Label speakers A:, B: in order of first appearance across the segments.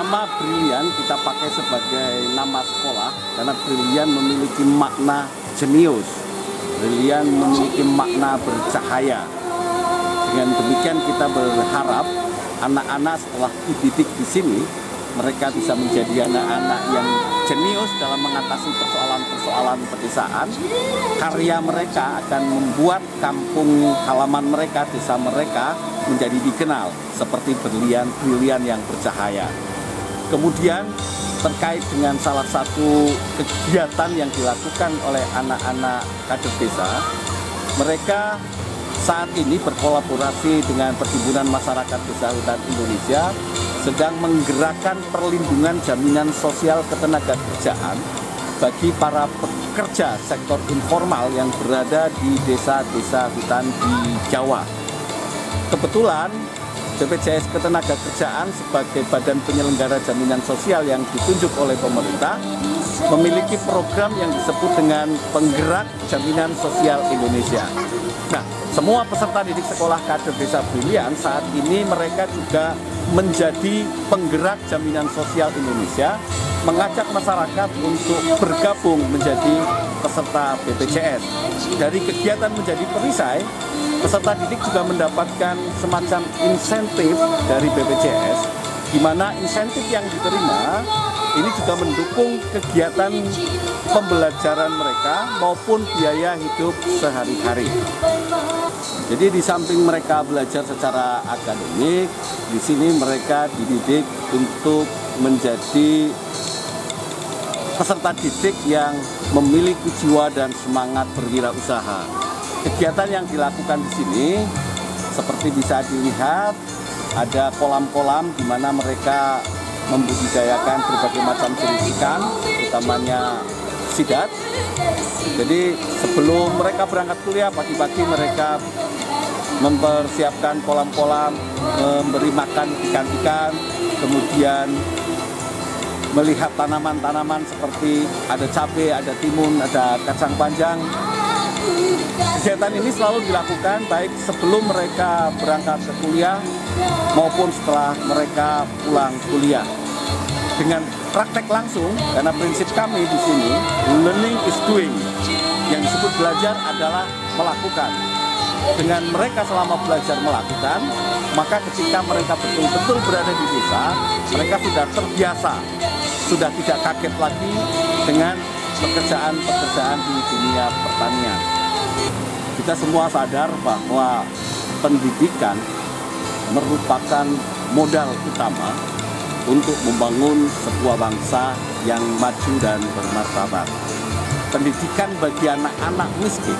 A: Nama Brilian kita pakai sebagai nama sekolah karena Brilian memiliki makna jenius. Brilian memiliki makna bercahaya. Dengan demikian kita berharap anak-anak setelah dididik di sini, mereka bisa menjadi anak-anak yang jenius dalam mengatasi persoalan-persoalan pedesaan. Karya mereka akan membuat kampung halaman mereka, desa mereka menjadi dikenal seperti brilian yang bercahaya. Kemudian terkait dengan salah satu kegiatan yang dilakukan oleh anak-anak kader desa, mereka saat ini berkolaborasi dengan Perhimpunan Masyarakat Desa Hutan Indonesia sedang menggerakkan perlindungan jaminan sosial ketenagakerjaan bagi para pekerja sektor informal yang berada di desa-desa hutan di Jawa. Kebetulan BPJS Ketenagakerjaan sebagai badan penyelenggara jaminan sosial yang ditunjuk oleh pemerintah memiliki program yang disebut dengan Penggerak Jaminan Sosial Indonesia. Nah, semua peserta didik sekolah kader desa Brilian saat ini mereka juga menjadi penggerak jaminan sosial Indonesia, mengajak masyarakat untuk bergabung menjadi peserta BPJS. Dari kegiatan menjadi perisai, peserta didik juga mendapatkan semacam insentif dari BPJS, di mana insentif yang diterima ini juga mendukung kegiatan pembelajaran mereka maupun biaya hidup sehari-hari. Jadi di samping mereka belajar secara akademik, di sini mereka dididik untuk menjadi peserta didik yang memiliki jiwa dan semangat berwirausaha. Kegiatan yang dilakukan di sini seperti bisa dilihat ada kolam-kolam di mana mereka membudidayakan berbagai macam jenis ikan, utamanya sidat. Jadi sebelum mereka berangkat kuliah pagi-pagi mereka mempersiapkan kolam-kolam, memberi makan ikan-ikan, kemudian melihat tanaman-tanaman seperti ada cabai, ada timun, ada kacang panjang. Kegiatan ini selalu dilakukan baik sebelum mereka berangkat ke kuliah maupun setelah mereka pulang kuliah. Dengan praktek langsung, karena prinsip kami di sini, learning is doing. Yang disebut belajar adalah melakukan. Dengan mereka selama belajar melakukan, maka ketika mereka betul-betul berada di desa, mereka sudah terbiasa, sudah tidak kaget lagi dengan pekerjaan-pekerjaan di dunia pertanian. Kita semua sadar bahwa pendidikan merupakan modal utama untuk membangun sebuah bangsa yang maju dan bermartabat. Pendidikan bagi anak-anak miskin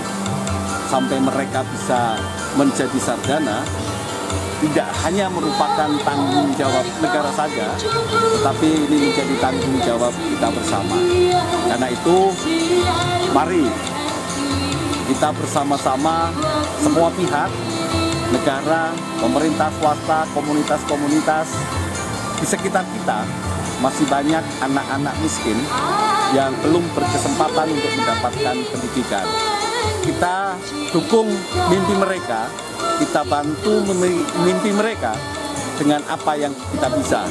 A: sampai mereka bisa menjadi sarjana tidak hanya merupakan tanggung jawab negara saja, tetapi ini menjadi tanggung jawab kita bersama. Karena itu, mari kita bersama-sama semua pihak, negara, pemerintah, swasta, komunitas-komunitas, di sekitar kita masih banyak anak-anak miskin yang belum berkesempatan untuk mendapatkan pendidikan. Kita dukung mimpi mereka, kita bantu mimpi mereka dengan apa yang kita bisa.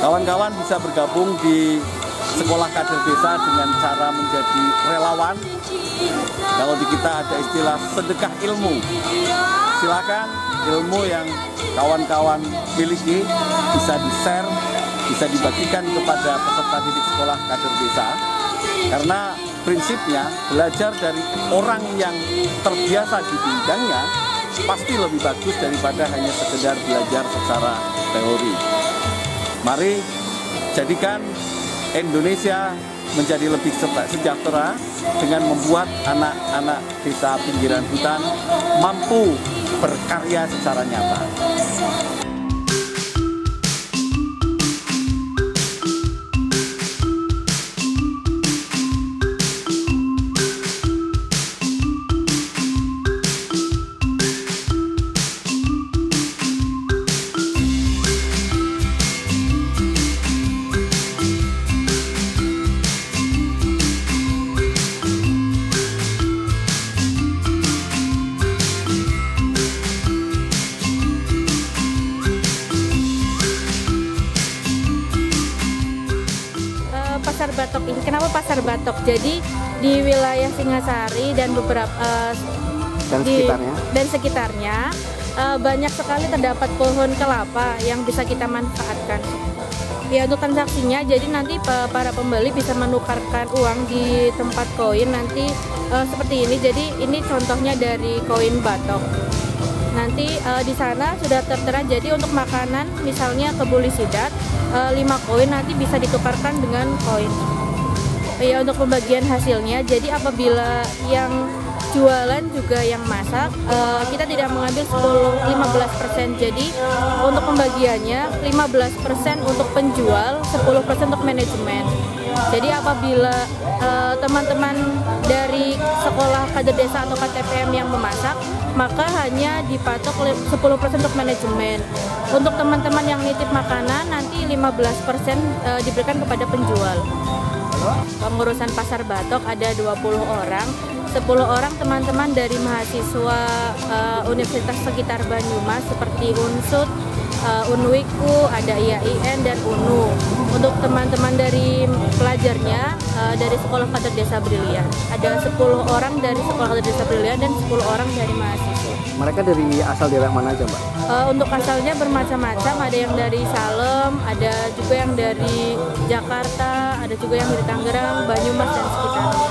A: Kawan-kawan bisa bergabung di sekolah kader desa dengan cara menjadi relawan. Kalau di kita ada istilah sedekah ilmu. Silakan ilmu yang kawan-kawan miliki bisa di-share, bisa dibagikan kepada peserta didik sekolah kader desa. Karena prinsipnya belajar dari orang yang terbiasa di bidangnya pasti lebih bagus daripada hanya sekedar belajar secara teori. Mari jadikan Indonesia menjadi lebih sejahtera dengan membuat anak-anak desa pinggiran hutan mampu berkarya secara nyata.
B: Pasar Batok ini, kenapa Pasar Batok? Jadi di wilayah Singasari dan beberapa dan sekitarnya banyak sekali terdapat pohon kelapa yang bisa kita manfaatkan. Ya, untuk transaksinya, jadi nanti para pembeli bisa menukarkan uang di tempat koin nanti seperti ini. Jadi ini contohnya dari koin Batok. Nanti di sana sudah tertera, jadi untuk makanan misalnya kebuli sidat 5 koin nanti bisa ditukarkan dengan koin. Ya, untuk pembagian hasilnya, jadi apabila yang jualan juga yang masak, kita tidak mengambil 15%. Jadi untuk pembagiannya 15% untuk penjual, 10% untuk manajemen. Jadi apabila teman-teman dari sekolah kader desa atau KTPM yang memasak, maka hanya dipatok 10% untuk manajemen. Untuk teman-teman yang nitip makanan, nanti 15% diberikan kepada penjual. Pengurusan Pasar Batok ada 20 orang. 10 orang teman-teman dari mahasiswa universitas sekitar Banyumas seperti Unsud, Unwiku, ada IAIN dan UNU. Untuk teman-teman dari pelajarnya dari Sekolah Kader Desa Brilian. Ada 10 orang dari Sekolah Kader Desa Brilian dan 10 orang dari mahasiswa.
C: Mereka dari asal daerah mana aja, Mbak?
B: Untuk asalnya bermacam-macam, ada yang dari Salem, ada juga yang dari Jakarta, ada juga yang dari Tangerang, Banyumas dan sekitarnya.